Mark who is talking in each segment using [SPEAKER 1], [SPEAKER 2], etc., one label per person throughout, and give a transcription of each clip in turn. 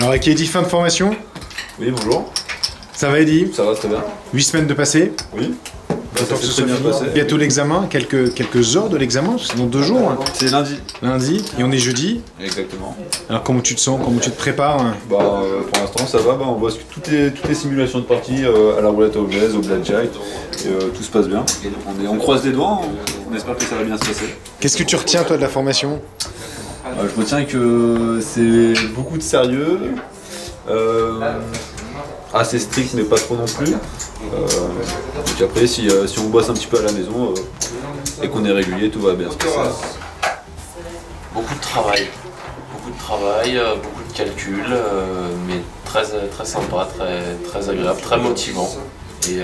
[SPEAKER 1] Alors avec Eddy, fin de formation.
[SPEAKER 2] Oui, bonjour.
[SPEAKER 1] Ça va Eddy?
[SPEAKER 2] Ça va très bien.
[SPEAKER 1] 8 semaines de passé.
[SPEAKER 2] Oui.
[SPEAKER 1] Ça s'est bien passé. Bientôt l'examen, quelques heures de l'examen, c'est dans 2 jours.
[SPEAKER 2] C'est lundi.
[SPEAKER 1] Lundi, et on est jeudi.
[SPEAKER 2] Exactement.
[SPEAKER 1] Alors comment tu te sens, comment tu te prépares?
[SPEAKER 2] Pour l'instant ça va, on voit toutes les simulations de parties à la roulette anglaise, au blackjack, et tout se passe bien. On croise les doigts, on espère que ça va bien se passer.
[SPEAKER 1] Qu'est-ce que tu retiens toi de la formation?
[SPEAKER 2] Je retiens que c'est beaucoup de sérieux, assez strict mais pas trop non plus. Donc après si on bosse un petit peu à la maison et qu'on est régulier, tout va bien se passer.
[SPEAKER 3] Beaucoup de travail, beaucoup de calculs, mais très sympa, très agréable, très motivant et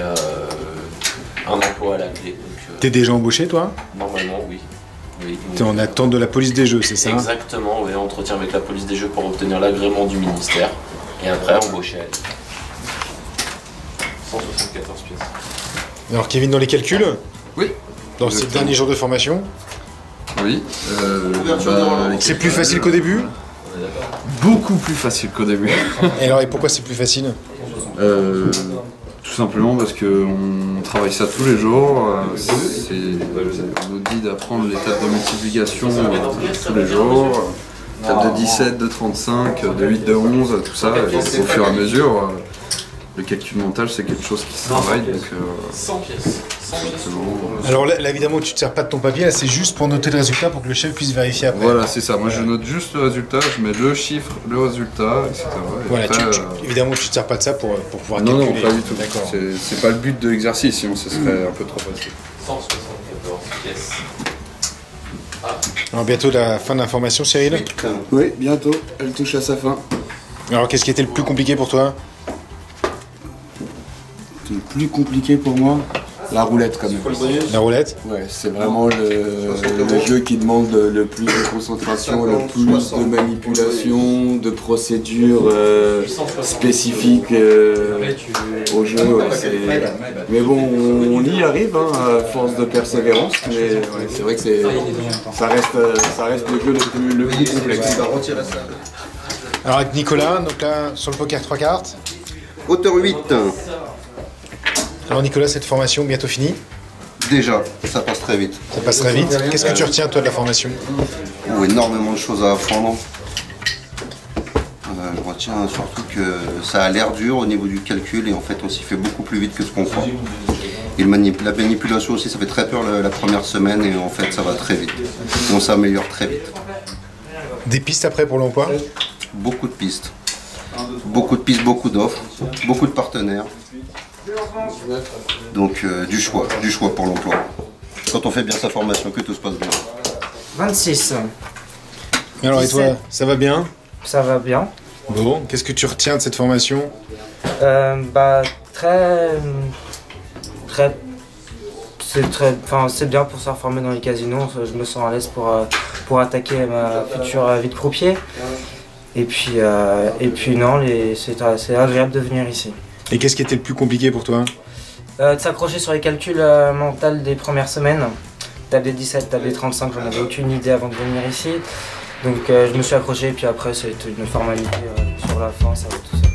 [SPEAKER 3] un emploi à la clé.
[SPEAKER 1] T'es déjà embauché toi?
[SPEAKER 3] Normalement oui.
[SPEAKER 1] T'es en attente de la police des jeux, c'est ça?
[SPEAKER 3] Exactement, oui, entretien avec la police des jeux pour obtenir l'agrément du ministère et après embaucher. 174 pièces.
[SPEAKER 1] Alors Kevin, dans les calculs?
[SPEAKER 4] Oui.
[SPEAKER 1] Dans ces derniers jours de formation?
[SPEAKER 4] Oui.
[SPEAKER 1] C'est plus facile qu'au début?
[SPEAKER 4] Beaucoup plus facile qu'au début.
[SPEAKER 1] Et pourquoi c'est plus facile?
[SPEAKER 4] Tout simplement parce qu'on travaille ça tous les jours. On nous dit d'apprendre les tables de multiplication tous les jours. Table de 17, de 35, de 8, de 11, tout ça. Et au fur et à mesure, le calcul mental c'est quelque chose qui se travaille. Donc,
[SPEAKER 3] 100 pièces.
[SPEAKER 1] Alors là évidemment tu te sers pas de ton papier, là c'est juste pour noter le résultat pour que le chef puisse vérifier après.
[SPEAKER 4] Voilà, c'est ça. Moi je note juste le résultat, je mets le chiffre, le résultat, etc. Et
[SPEAKER 1] Voilà,
[SPEAKER 4] après,
[SPEAKER 1] évidemment tu te sers pas de ça pour pouvoir
[SPEAKER 4] non,
[SPEAKER 1] calculer.
[SPEAKER 4] non, pas du tout.
[SPEAKER 1] D'accord.
[SPEAKER 4] C'est pas le but de l'exercice, sinon ce serait un peu trop facile.
[SPEAKER 3] 174 pièces.
[SPEAKER 1] Alors bientôt la fin de la formation, Cyril?
[SPEAKER 5] Oui, bientôt, elle touche à sa fin.
[SPEAKER 1] Alors qu'est-ce qui était le plus compliqué pour toi?
[SPEAKER 5] Le plus compliqué pour moi, la roulette quand même.
[SPEAKER 1] La roulette?
[SPEAKER 5] Ouais, c'est vraiment le jeu qui demande le plus de concentration, le plus de manipulation, de procédures spécifiques au jeu. Ouais, mais bon, on y arrive hein, à force de persévérance, mais ouais, c'est vrai que ça reste le jeu le plus complexe.
[SPEAKER 1] Alors avec Nicolas, donc là sur le poker 3 cartes.
[SPEAKER 6] Hauteur 8.
[SPEAKER 1] Alors Nicolas, cette formation bientôt finie?
[SPEAKER 6] Déjà, ça passe très vite.
[SPEAKER 1] Ça passe très vite. Qu'est-ce que tu retiens toi de la formation?
[SPEAKER 6] Énormément de choses à apprendre. Je retiens surtout que ça a l'air dur au niveau du calcul et en fait on s'y fait beaucoup plus vite que ce qu'on croit. Et la manipulation aussi, ça fait très peur la première semaine et en fait ça va très vite. Et on s'améliore très vite.
[SPEAKER 1] Des pistes après pour l'emploi?
[SPEAKER 6] Beaucoup de pistes. Beaucoup de pistes, beaucoup d'offres, beaucoup de partenaires. Donc du choix pour l'emploi. Quand on fait bien sa formation, que tout se passe bien.
[SPEAKER 7] 26.
[SPEAKER 1] Alors et toi, ça va bien?
[SPEAKER 7] Ça va bien.
[SPEAKER 1] Bon, qu'est-ce que tu retiens de cette formation?
[SPEAKER 7] C'est bien pour se reformer dans les casinos. Je me sens à l'aise pour attaquer ma future vie de croupier. Et puis non, c'est agréable de venir ici.
[SPEAKER 1] Et qu'est-ce qui était le plus compliqué pour toi?
[SPEAKER 7] De s'accrocher sur les calculs mentaux des premières semaines. Table des 17, table des 35, j'en avais aucune idée avant de venir ici. Donc je me suis accroché et puis après c'était une formalité sur la fin, ça va tout seul.